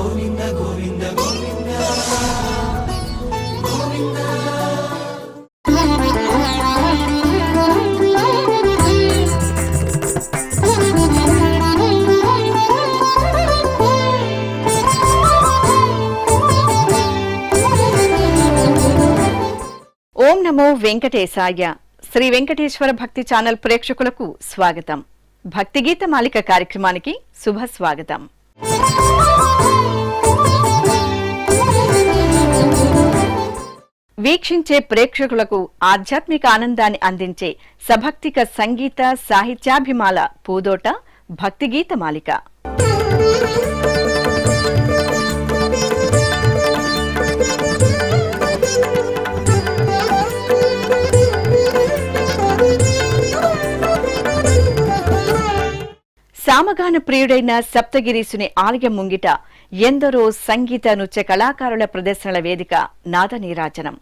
ಗೋವಿಂದ ಗೋವಿಂದ ಗೋವಿಂದ ಗೋವಿಂದ. ఓం నమో వెంకటేశాయ. శ్రీ వెంకటేశ్వర భక్తి ఛానల్ ప్రేక్షకులకు స్వాగతం. భక్తి గీత మాలిక కార్యక్రమానికి శుభ స్వాగతం. వీక్షించే ప్రేక్షకులకు ఆధ్యాత్మిక ఆనందాన్ని అందించే సభక్తిక సంగీత సాహిత్యాభిమాల పూదోట భక్తి గీత మాలిక. సామగాన ప్రియుడైన సప్తగిరీసుని ఆలయం ముంగిట ఎందరో సంగీత నృత్య కళాకారుల ప్రదర్శనల వేదిక నాదనీరాజనం.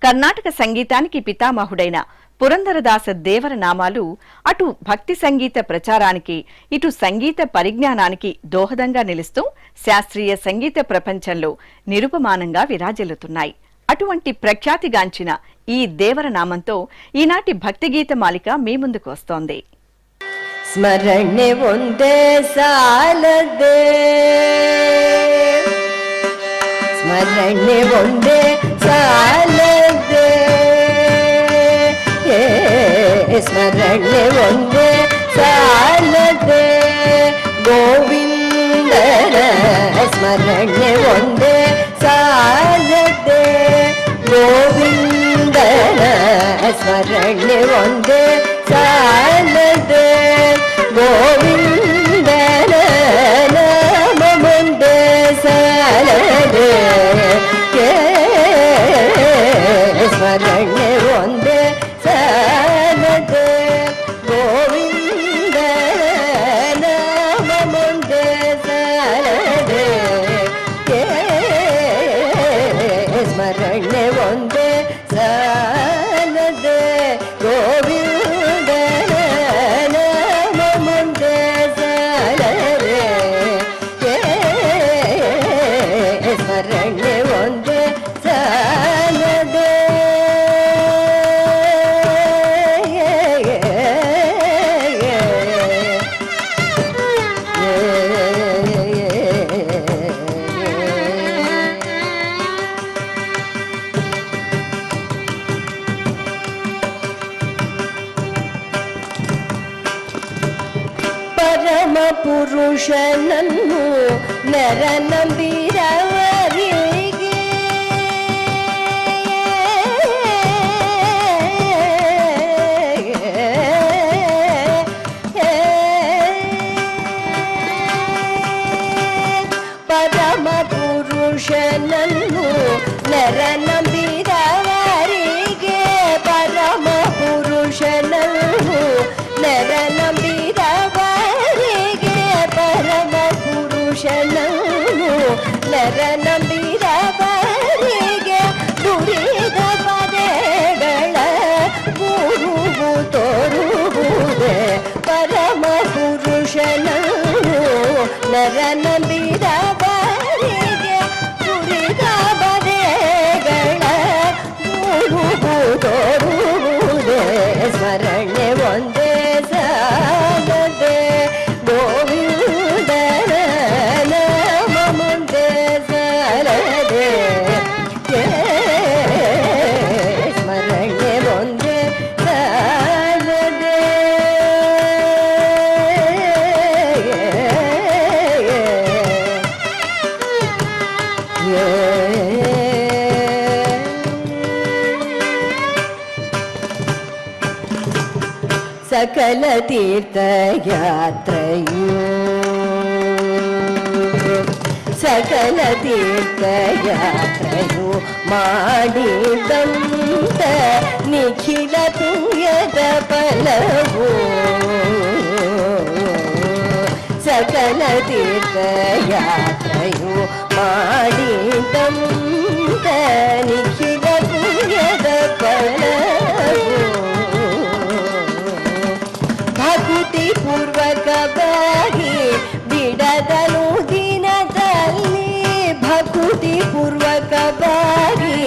కర్ణాటక సంగీతానికి పితామహుడైన పురందరదాస దేవర నామాలు అటు భక్తి సంగీత ప్రచారానికి ఇటు సంగీత పరిజ్ఞానానికి దోహదంగా నిలుస్తూ శాస్త్రీయ సంగీత ప్రపంచంలో నిరుపమానంగా విరాజిల్లుతున్నాయి. అటువంటి ప్రఖ్యాతిగాంచిన ఈ దేవర నామంతో ఈనాటి భక్తి గీత మాలిక మీ ముందుకు వస్తోంది. ಸ್ಮರಣೆ ಒಂದೇ ಸಾಲದೆ, ಸ್ಮರಣೆ ಒಂದೇ ಸಾಲದೆ, ಸ್ಮರಣೆ ಒಂದೇ ಸಾಲದೆ, ಗೋವಿಂದನ ಸ್ಮರಣೆ ಒಂದೇ ಸಾಲದೆ, ಗೋವಿಂದನ ಸ್ಮರಣೆ ಒಂದೇ ಸಾಲದೆ, ಗೋವಿಂದನ ನಾಮ ಮುಂದೆ ಸಾಲದೆ, ಸ್ಮರಣೆ ಒಂದೇ ಸಾಲದೆ, ಗೋವಿಂದನ ನಾಮ ಮುಂದೆ ಸಾಲದೆ, ಸ್ಮರಣೆ ಒಂದೇ ಸಾಲದೆ, ಗೋವಿಂದನ ನಾಮ ಮುಂದೆ ಸಾಲದೆ, ಸ್ಮರಣೆ ಒಂದೇ ಸಾಲದೆ. ಪರಮ ಪುರುಷನನ್ನು ನರ ನಂಬಿರವರಿಗೆ, ಪರಮ ಪುರುಷನನ್ನು ನರ ನಂಬಿರವರಿಗೆ, ಪರಮ ಪುರುಷನನ್ನು ನರ ನಂಬಿರವರಿಗೆ, ಪರಮ ಪುರುಷನನ್ನು ನರ ನಂಬಿರವರಿಗೆ, ದುರಿದ ಪದಗಳ ಗುರುವು ತೋರುವುದೇ, ಪರಮ ಪುರುಷನನ್ನು ನರ ನಂಬಿರವರಿಗೆ, ದುರಿದ ಪದಗಳ ಗುರುವು ತೋರುವುದೇ, ಸ್ಮರಣೆ ಒಂದೇ ಸಾಲದೆ, ಗೋವಿಂದನ ನಾಮ ಮುಂದೆ ಸಾಲದೆ, ಸ್ಮರಣೆ ಒಂದೇ ಸಾಲದೆ. ಸಕಲ ತೀರ್ಥಯಾತ್ರೆಯು, ಸಕಲ ತೀರ್ಥಯಾತ್ರೆಯು ಮಾಡಿದಂತ ನಿಖಿಲ ಪುಣ್ಯದ ಫಲವು, ಸಕಲ ತೀರ್ಥಯಾತ್ರೆಯು ಮಾಡಿದಂತ ನಿಖಿಲ ಪುಣ್ಯದ ಫಲವು, ಭಕ್ತಿ ಪೂರ್ವಕವಾಗಿ ಬಿಡದಲು ದಿನದಲ್ಲಿ ಕಬಾಗಿ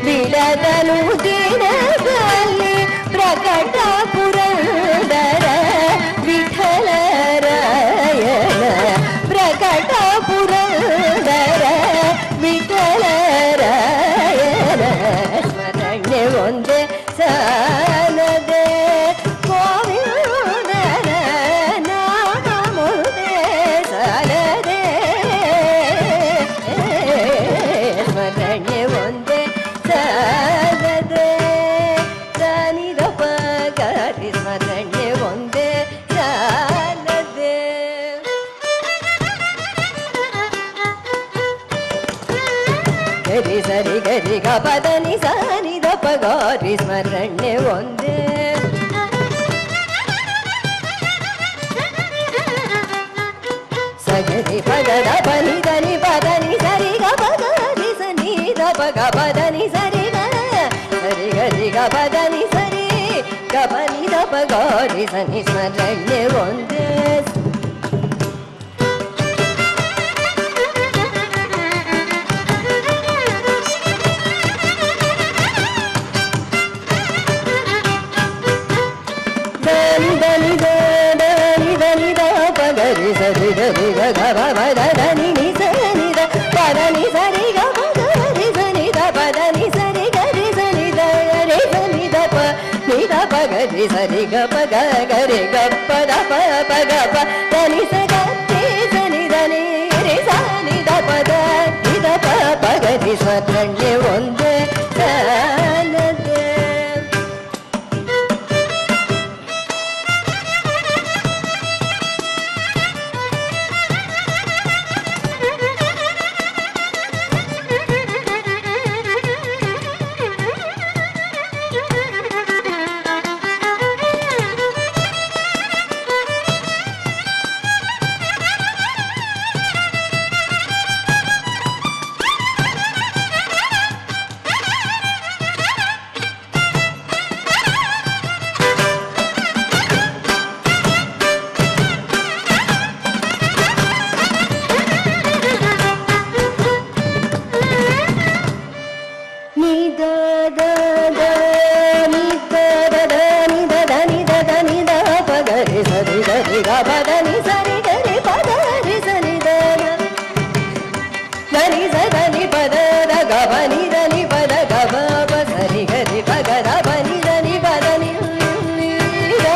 ಬಿಳದನು ದಿನದಲ್ಲಿ ಪ್ರಕಟ ಪುರಂದರ ವಿಠಲರಾಯಣ ಪ್ರಕಟ ಪುರಂದರ ವಿಠಲರಾಯಣ ಸ್ಮರಣೆ ಒಂದೇ ಸಾಲದೆ ಗೋವಿಂದನ ನಾಮ ಮುಂದೆ ಸಾಲದೆ ಸ್ಮರಣೆ ಒಂದೇ ಸಾಲದೆ ದಾನಿದಪ ಗಾರಿ ಸ್ಮರಣೆ ಒಂದೇ ಸಾಲದೆ ಗರಿ ಸರಿ ಗರಿ ಗ ಪದನಿ ಸಾನಿ ದಪ ಗಾರಿ ಸ್ಮರಣೆ ಒಂದೇ ಸಗರಿ ಪದದ ಬನಿ ಧನಿ ಪದನಿ ಸರಿ ಗ ಪದನಿ ಸನಿ ದಪ ಗ ಪದನಿ ಸರಿ ಗ ಸರಿ ಗರಿ ಗ ಪದನಿ ಸರಿ ಗ ಪನಿ ದಪ ಗಾರಿ ಸನಿ ಸ್ಮರಣೆ ಒಂದೇ ಧನಿ ಧನಿ ಧನಿ ಧನಿ ದ ಪಗರಿ ಸರಿ ಗರಿ ಗ ಗ ಧನಿ ನಿ ಸನಿ ದ ಪದನಿ ಸರಿ ಗ ಪಗರಿ ಸನಿ ದ ಪದನಿ ಸರಿ ಗರಿ ಸನಿ ದ ಗರಿ ಸನಿ ದ ಪ ನಿ ದ ಪಗರಿ ಸರಿ ಗ ಪ ಗ ಗರಿ ಗ ಪ ದ ಪ ಪ ಗ ಪ ಧನಿ ಸ ಗ ರಿ ಸನಿ ಧನಿ ರಿ ಸನಿ ದ ಪ ದ ನಿ ದ ಪ ಪಗರಿ ಸ್ಮರಣೆ ಒಂದೇ ಸಾಲದೆ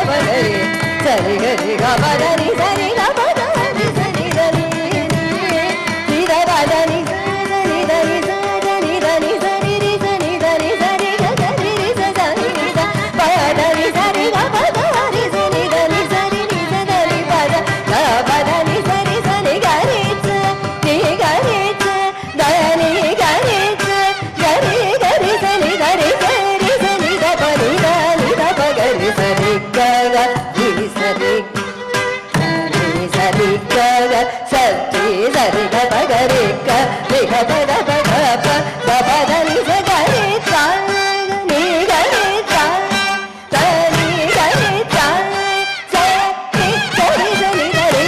ಸರಿ ಗರಿ ಗ ಪದನಿ ಸರಿ ಗ ಪದನಿ ಸರಿ ಧನಿ ನಿ ದ ಪದನಿ ಸರಿ ಧನಿ ಸರಿ ಧನಿ ಸರಿ ರಿ ಸನಿ ಧನಿ ಸರಿ ಗ ಸರಿ ರಿ ಸ ಧನಿ ದ ಪದನಿ ಸರಿ ಗ ಪದನಿ ಸರಿ ಧನಿ ಸರಿ ರಿ ಸ ಧನಿ ಪದ ಗ ಪದನಿ ಸರಿ ಸರಿ ಗ ರಿ ಸ ನಿ ಗ ರಿ ಸ ಧನಿ ಗ ರಿ ಸ ಗರಿ ಗರಿ ಸನಿ ಧರಿ ಸರಿ ಸನಿ ದ ಪನಿ ದ ನಿ ದ ಪ ಗರಿ ಸರಿ ಗ ಸರಿ ಸರಿ ಗ ಸರಿ ಸರಿ ಗ ಪ ಗರಿ ಗ ರಿ ಗ ಪ ದ ಪ ಗ ಪ ದ ಪ ದ ನಿ ಸ ಗ ರಿ ಸ ನಿ ಗ ರಿ ಸ ದ ನಿ ಗ ರಿ ಸ ಸ ನಿ ಗ ರಿ ಸ ನಿ ಗ ರಿ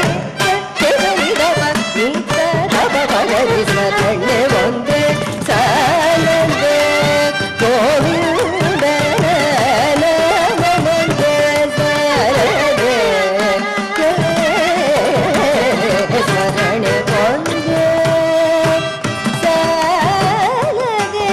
ಸ ನಿ ದ ಪ ನಿ ಸ ದ ಪ ಪ ಗ ರಿ ಸ್ಮರಣೆ ಒಂದೇ ಸಾಲದೆ ಗೋವಿಂದನ ನಾಮ ಮುಂದೆ ಸಾಲದೆ ಸ್ಮರಣೆ ಒಂದೇ ಸಾಲದೆ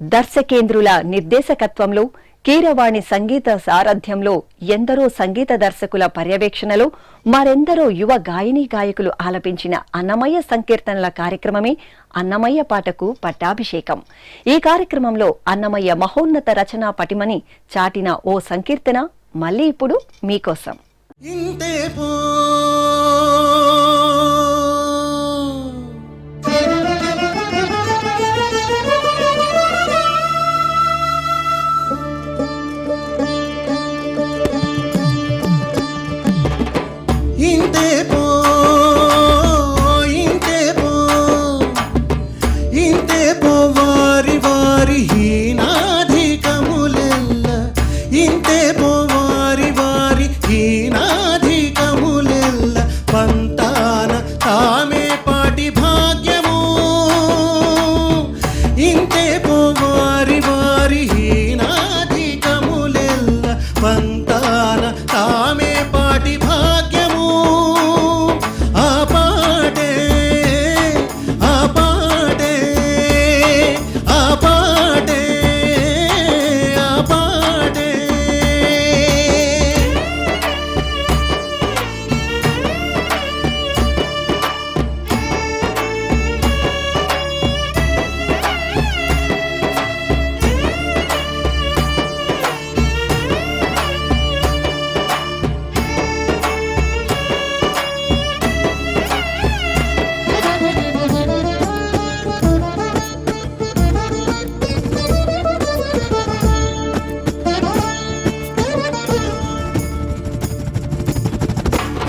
దర్శకేంద్రుల నిర్దేశకత్వంలో కీరవాణి సంగీత సారథ్యంలో ఎందరో సంగీత దర్శకుల పర్యవేక్షణలో మరెందరో యువ గాయనీ గాయకులు ఆలపించిన అన్నమయ్య సంకీర్తనల కార్యక్రమమే అన్నమయ్య పాటకు పట్టాభిషేకం. ఈ కార్యక్రమంలో అన్నమయ్య మహోన్నత రచనా పటిమని చాటిన ఓ సంకీర్తన మళ్ళీ ఇప్పుడు మీకోసం. ఇంతే పో వారి వారి హీనా తామే పాటి భాగ్యము ఇంతే వారి వారి హీనాధికములెల్ల పంతాన తామే పాటి భాగ్యము ఆ పాటే ఆ పాటే ఆ పాటే ఆ పాటే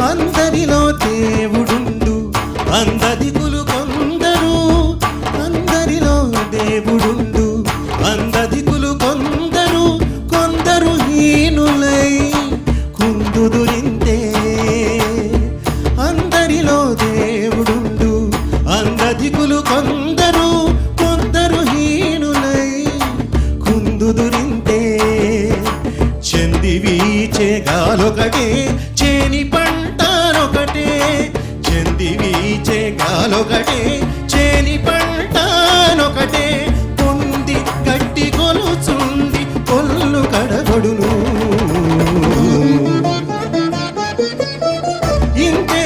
అందరిలో దేవుడుండు అందదికులు కొందరు అందరిలో దేవుడుండు అందదికులు కొందరు కొందరు హీనులై కుందుదురింతే అందరిలో దేవుడుండు అందదికులు కొందరు కొందరు హీనులై కుందుదురింతే చెంది వీచే గాలొకటే చేని పంటనొకటే చెంది వీచే గాలొకటే చేని పంటనొకటే పొంది గట్టి కొలుచుంది కొల్లు కడగొడును ఇంతే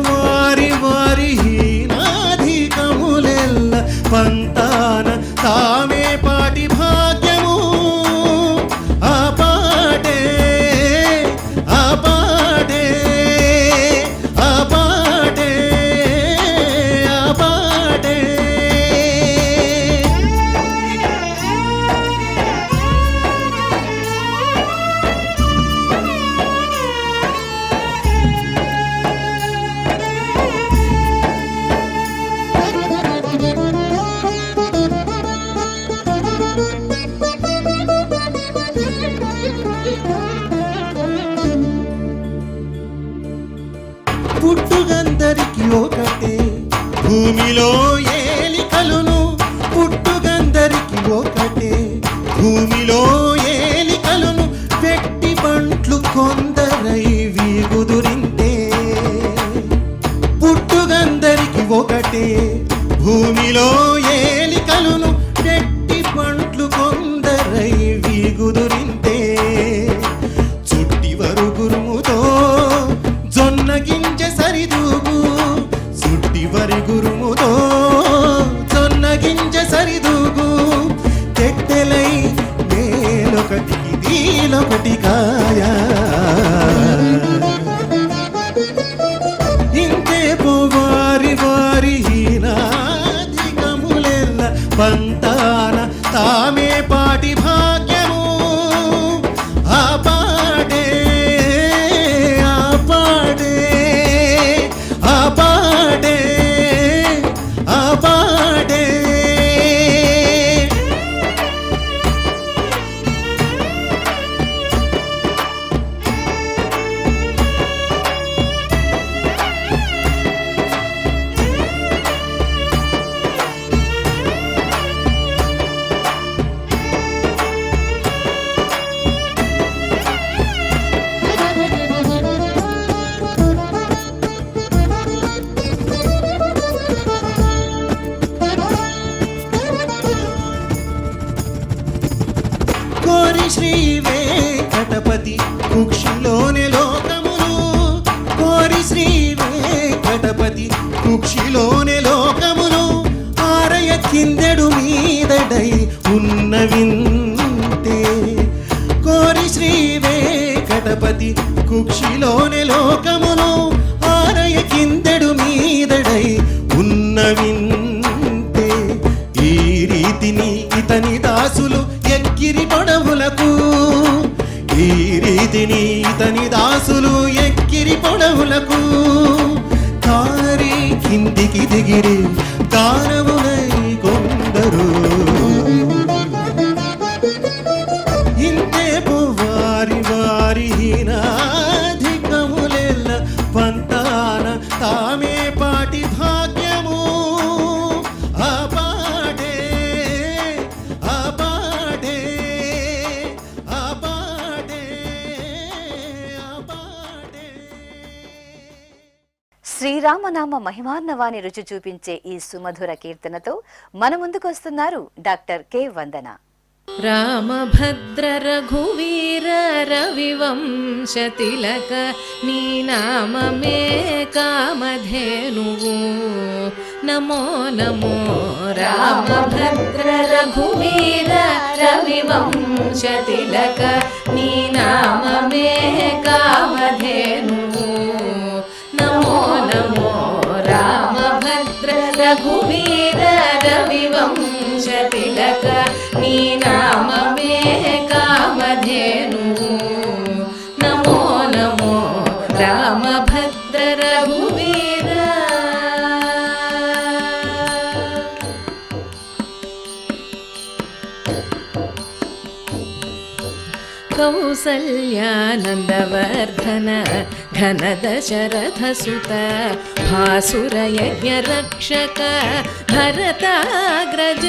వారి వారి హీనాధికములెల్ల పంతాన తామే పాటి భాగ్యము ఆ పాటే ఆ పాటే ఆ పాటే ఆ పాటే పుట్టుగందరికి ఒకటే భూమిలో ఏలికలును పుట్టుగందరికి ఒకటే భూమిలో ఏలికలును వెట్టి పంట్లు కొందరై వీగుదురింతే పుట్టుగందరికి ఒకటే భూమిలో ఏలికలును వెట్టి పంట్లు కొందరై వీగుదురింతే చుట్టి వరుగురుముతో జొన్న గింజ సరిదూగు సుట్టి వరి గురుముతో జొన్న గింజ సరిదూగు తెట్టెలై మేలొకటి దీలొకటి కాయ ఇంతే వారి వారి హీనాధికములెల్ల పంతాన తామే పాటి భాగ్యము ఆ పాటే ఆ పాటే ఆ పాటే ఆ పాటే కోరి శ్రీ వెంకటపతి కుక్షిలోని లోకములు కోరి శ్రీ వెంకటపతి కుక్షిలోని లోకములు ఆరయ కిందెడు మీదడై ఉన్న వింతే కోరి శ్రీ వెంకటపతి కుక్షిలోని లోకములు ఆరయ కిందెడు మీదడై ఉన్న వింతే ఈ రీతిని ఇతని దాసులు ఎక్కిరి పొడవులకు ఈ రీతిని ఇతని దాసులు ఎక్కిరి పొడవులకు కారి కిందికి దిగిరి దానవులై కొందరు ఇంతే వారి వారి హీనాధికములెల్ల పంతాన తామే పాటి భాగ్యము ఆ పాటే ఆ పాటే ఆ పాటే ఆ పాటే. శ్రీరామనామ మహిమాన్నవాని రుచి చూపించే ఈ సుమధుర కీర్తనతో మన ముందుకు వస్తున్నారు డాక్టర్ కె వందన. రామభద్ర రఘువీర రవివంశ తిలక నీ నామమే కామధేనువు నమో నమో. రామభద్ర రఘువీర రవివంశ తిలక నీ నామమే కామధేనువు నమో నమో. రామభద్ర రఘువీర రవివంశ తిలక నీ నామమే కామధేనువు నమో నమో. రామభద్ర రఘువీర. కౌసల్యానందవర్ధన ఘన దశరథ సుత భాసురయజ్ఞ రక్షక భరతాగ్రజ.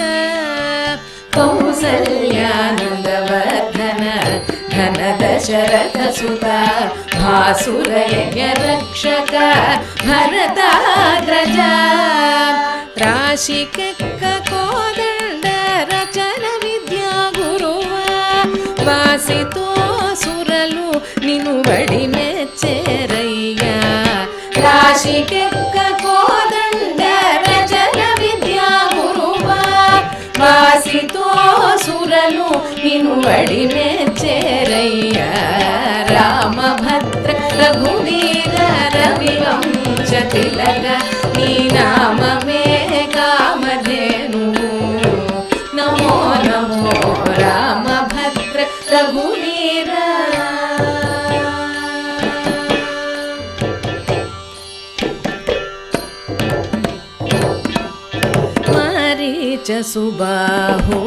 కౌసల్యానందవర్ధన ఘన దశరథ సుత భాసురయజ్ఞ రక్షక భరతాగ్రజ. రాశికెక్క కోదండ రచన విద్యా గురువ వాసితో సురలు నిను వడి మెచ్చేరయ్యా. రాశికెక్క కోదండ రచన విద్యా గురువ వాసితో సురలు నిను వడి మెచ్చేరయ్యా. రామభద్ర రఘువీర రవివంశ తిలక నీ నామమే కామధేనువు నమో నమో. రామభద్ర రఘువీర. మారీచ సుబాహు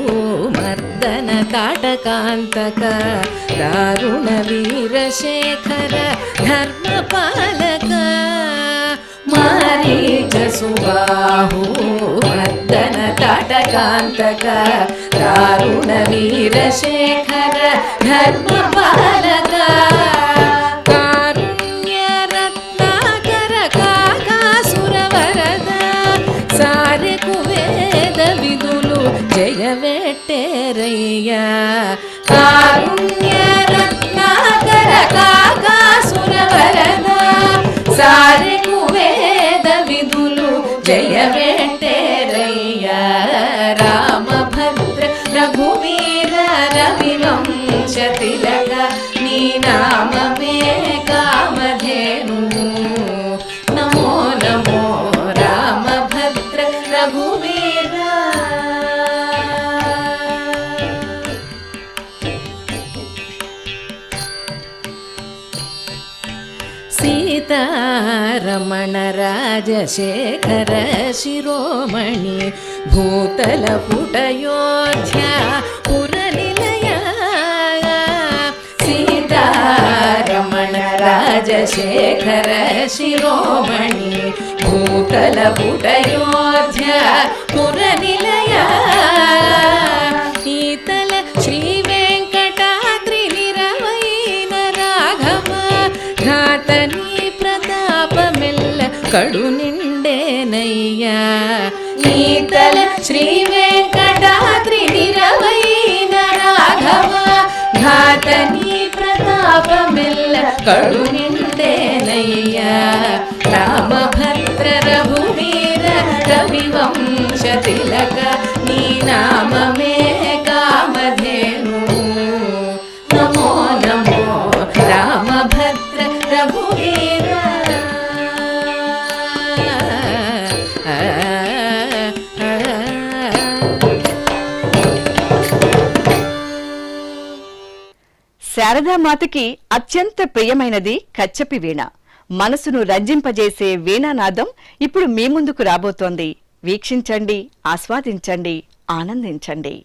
మర్దన తాటకాంతక దారుణ వీరశేఖర ధర్మపాలక. మారీచ సుబాహు మర్దన తాటకాంతక దారుణ వీరశేఖర ధర్మపాలక. కారుణ్య రత్నాకర కాకాసుర వరద సారెకు వేద విధులు జయవెట్టేరయ్యా. కారుణ్య రత్నాకర కాకాసుర వరద సారెకు వేద విధులు జయవెట్టేరయ్యా. రామభద్ర రఘువీర రవివంశ తిలక నీ నామమే కామధేనువు నమో నమో. రామభద్ర రఘువీర. సీతారమణ రాజశేఖర శిరోమణి భూతల పుటయోధ్య పురనిలయ. సీతారమణ రాజశేఖర శిరోమణి భూతల పుటయోధ్య పురనిలయ. ఈతల శ్రీ వెంకటాద్రి నిరవైన రాఘవ ఘాతని ప్రతాపమెల్ల కడు నిండేనయ్యా. ఈతల శ్రీ వెంకటాద్రి నిరవైన రాఘవ ఘాతని ప్రతాపమెల్ల కడు నిండేనయ్యా. రామభద్ర రఘువీర రవివంశ తిలక నీ నామమే కామధేనువు నమో నమో. రామభద్ర రఘువీర. శారదామాతకి అత్యంత ప్రియమైనది కచ్చపి వీణ. మనసును రంజింపజేసే వీణానాదం ఇప్పుడు మీ ముందుకు రాబోతోంది. వీక్షించండి, ఆస్వాదించండి, ఆనందించండి.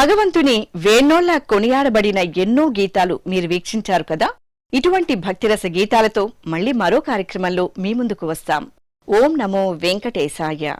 భగవంతుని వేణోళ్ల కొనియాడబడిన ఎన్నో గీతాలు మీరు వీక్షించారు కదా. ఇటువంటి భక్తిరస గీతాలతో మళ్లీ మరో కార్యక్రమంలో మీ ముందుకు వస్తాం. ఓం నమో వెంకటేశాయ.